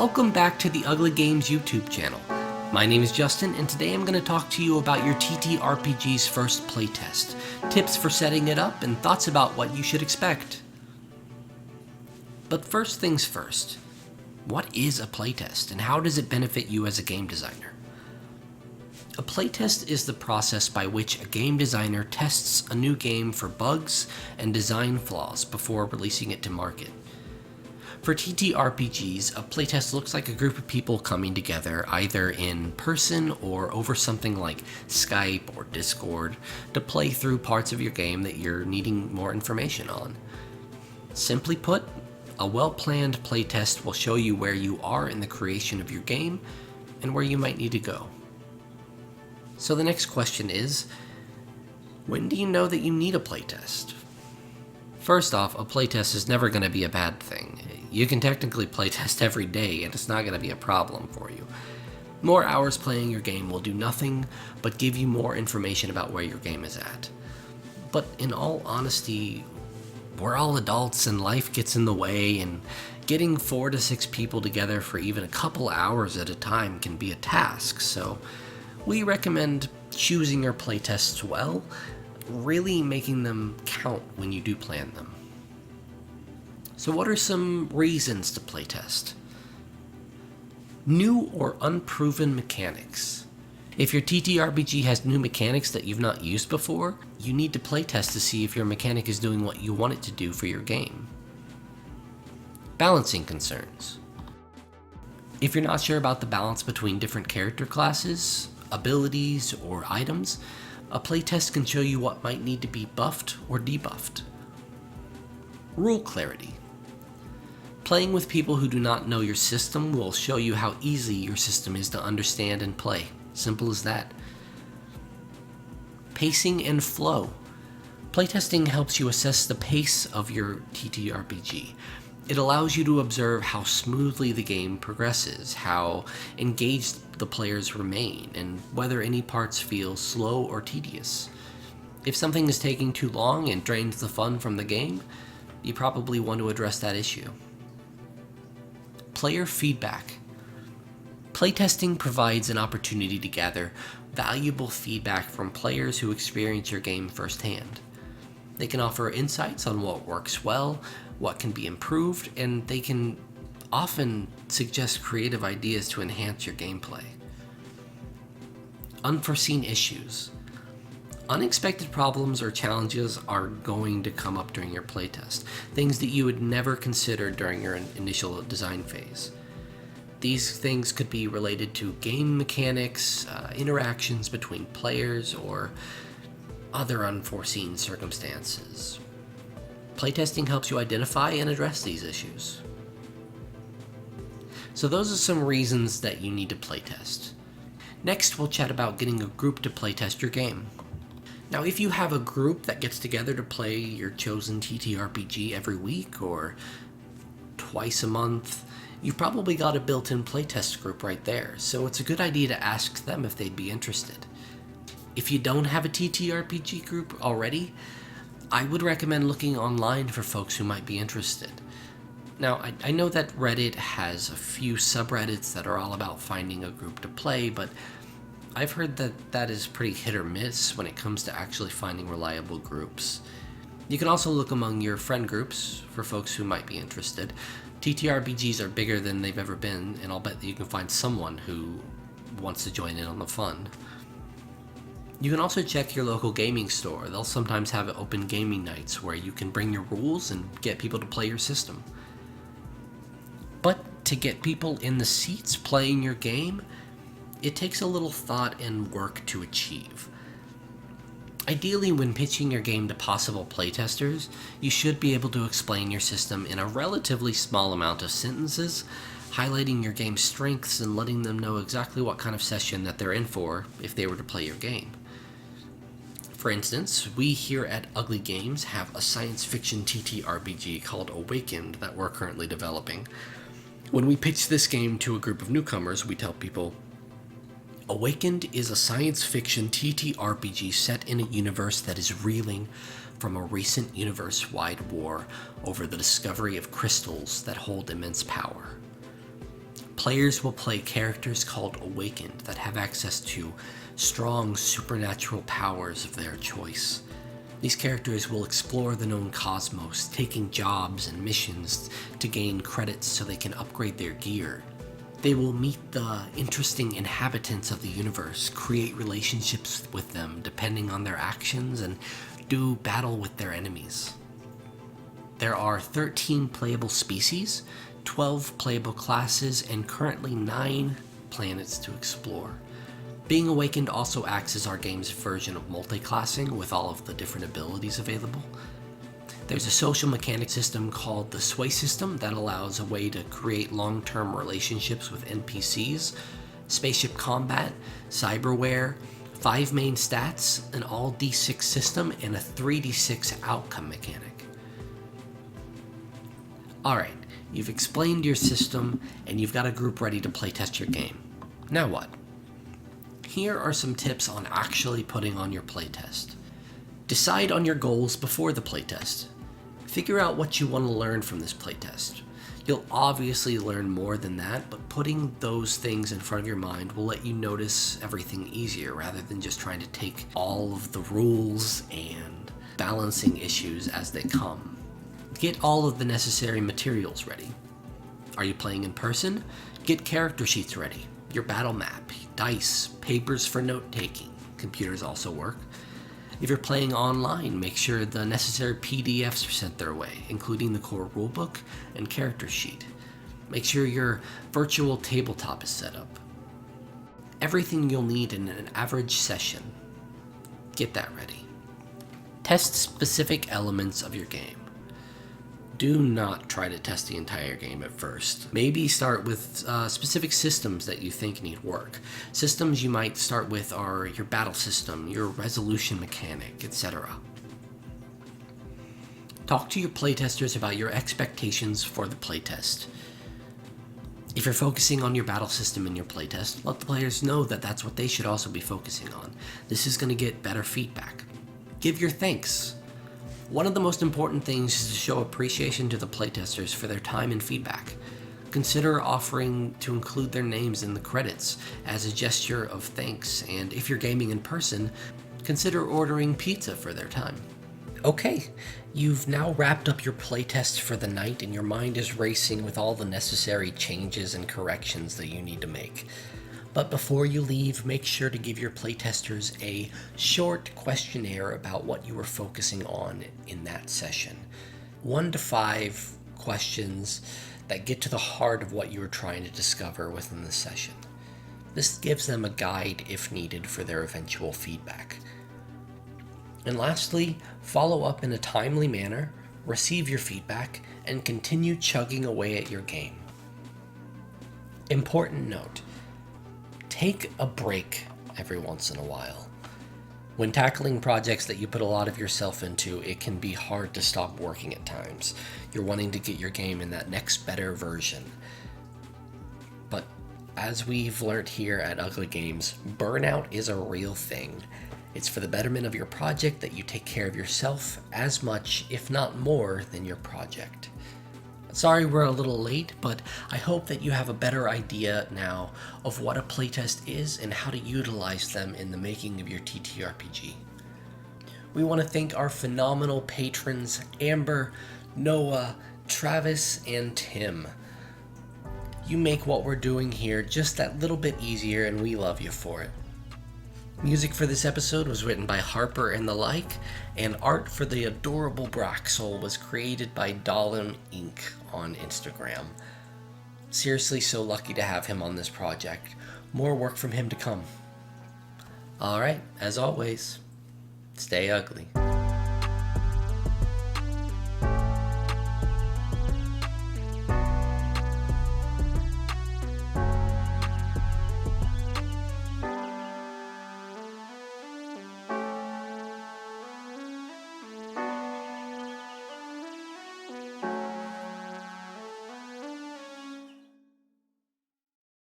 Welcome back to the Ugly Games YouTube channel. My name is Justin, and today I'm going to talk to you about your TTRPG's first playtest, tips for setting it up, and thoughts about what you should expect. But first things first, what is a playtest, and how does it benefit you as a game designer? A playtest is the process by which a game designer tests a new game for bugs and design flaws before releasing it to market. For TTRPGs, a playtest looks like a group of people coming together either in person or over something like Skype or Discord to play through parts of your game that you're needing more information on. Simply put, a well-planned playtest will show you where you are in the creation of your game and where you might need to go. So the next question is, when do you know that you need a playtest? First off, a playtest is never going to be a bad thing. You can technically playtest every day and it's not going to be a problem for you. More hours playing your game will do nothing but give you more information about where your game is at. But in all honesty, we're all adults and life gets in the way, and getting 4 to 6 people together for even a couple hours at a time can be a task, so we recommend choosing your playtests well, really making them count when you do plan them. So what are some reasons to playtest? New or unproven mechanics. If your TTRPG has new mechanics that you've not used before, you need to playtest to see if your mechanic is doing what you want it to do for your game. Balancing concerns. If you're not sure about the balance between different character classes, abilities, or items, a playtest can show you what might need to be buffed or debuffed. Rule clarity. Playing with people who do not know your system will show you how easy your system is to understand and play. Simple as that. Pacing and flow. Playtesting helps you assess the pace of your TTRPG. It allows you to observe how smoothly the game progresses, how engaged the players remain, and whether any parts feel slow or tedious. If something is taking too long and drains the fun from the game, you probably want to address that issue. Player feedback. Playtesting provides an opportunity to gather valuable feedback from players who experience your game firsthand. They can offer insights on what works well, what can be improved, and they can often suggest creative ideas to enhance your gameplay. Unforeseen issues. Unexpected problems or challenges are going to come up during your playtest, things that you would never consider during your initial design phase. These things could be related to game mechanics, interactions between players, or other unforeseen circumstances. Playtesting helps you identify and address these issues. So those are some reasons that you need to playtest. Next, we'll chat about getting a group to playtest your game. Now, if you have a group that gets together to play your chosen TTRPG every week or twice a month, you've probably got a built-in playtest group right there, so it's a good idea to ask them if they'd be interested. If you don't have a TTRPG group already, I would recommend looking online for folks who might be interested. Now, I know that Reddit has a few subreddits that are all about finding a group to play, but I've heard that that is pretty hit or miss when it comes to actually finding reliable groups. You can also look among your friend groups for folks who might be interested. TTRPGs are bigger than they've ever been, and I'll bet that you can find someone who wants to join in on the fun. You can also check your local gaming store. They'll sometimes have open gaming nights where you can bring your rules and get people to play your system. But to get people in the seats playing your game, it takes a little thought and work to achieve. Ideally, when pitching your game to possible playtesters, you should be able to explain your system in a relatively small amount of sentences, highlighting your game's strengths and letting them know exactly what kind of session that they're in for if they were to play your game. For instance, we here at Ugly Games have a science fiction TTRPG called Awakened that we're currently developing. When we pitch this game to a group of newcomers, we tell people, Awakened is a science fiction TTRPG set in a universe that is reeling from a recent universe-wide war over the discovery of crystals that hold immense power. Players will play characters called Awakened that have access to strong supernatural powers of their choice. These characters will explore the known cosmos, taking jobs and missions to gain credits so they can upgrade their gear. They will meet the interesting inhabitants of the universe, create relationships with them depending on their actions, and do battle with their enemies. There are 13 playable species, 12 playable classes, and currently 9 planets to explore. Being Awakened also acts as our game's version of multi-classing with all of the different abilities available. There's a social mechanic system called the Sway system that allows a way to create long-term relationships with NPCs, spaceship combat, cyberware, 5 main stats, an all D6 system, and a 3d6 outcome mechanic. Alright, you've explained your system and you've got a group ready to playtest your game. Now what? Here are some tips on actually putting on your playtest. Decide on your goals before the playtest. Figure out what you want to learn from this playtest. You'll obviously learn more than that, but putting those things in front of your mind will let you notice everything easier rather than just trying to take all of the rules and balancing issues as they come. Get all of the necessary materials ready. Are you playing in person? Get character sheets ready. Your battle map, dice, papers for note-taking. Computers also work. If you're playing online, make sure the necessary PDFs are sent their way, including the core rulebook and character sheet. Make sure your virtual tabletop is set up. Everything you'll need in an average session. Get that ready. Test specific elements of your game. Do not try to test the entire game at first. Maybe start with specific systems that you think need work. Systems you might start with are your battle system, your resolution mechanic, etc. Talk to your playtesters about your expectations for the playtest. If you're focusing on your battle system in your playtest, let the players know that that's what they should also be focusing on. This is going to get better feedback. Give your thanks. One of the most important things is to show appreciation to the playtesters for their time and feedback. Consider offering to include their names in the credits as a gesture of thanks, and if you're gaming in person, consider ordering pizza for their time. Okay, you've now wrapped up your playtest for the night and your mind is racing with all the necessary changes and corrections that you need to make. But before you leave, make sure to give your playtesters a short questionnaire about what you were focusing on in that session. 1 to 5 questions that get to the heart of what you were trying to discover within the session. This gives them a guide if needed for their eventual feedback. And lastly, follow up in a timely manner, receive your feedback, and continue chugging away at your game. Important note. Take a break every once in a while. When tackling projects that you put a lot of yourself into, it can be hard to stop working at times. You're wanting to get your game in that next better version. But as we've learned here at Ugly Games, burnout is a real thing. It's for the betterment of your project that you take care of yourself as much, if not more, than your project. Sorry we're a little late, but I hope that you have a better idea now of what a playtest is and how to utilize them in the making of your TTRPG. We want to thank our phenomenal patrons Amber, Noah, Travis, and Tim. You make what we're doing here just that little bit easier, and we love you for it. Music for this episode was written by Harper and the Like, and art for the adorable Braxel was created by Dahlem Inc. on Instagram. Seriously so lucky to have him on this project. More work from him to come. Alright, as always, stay ugly.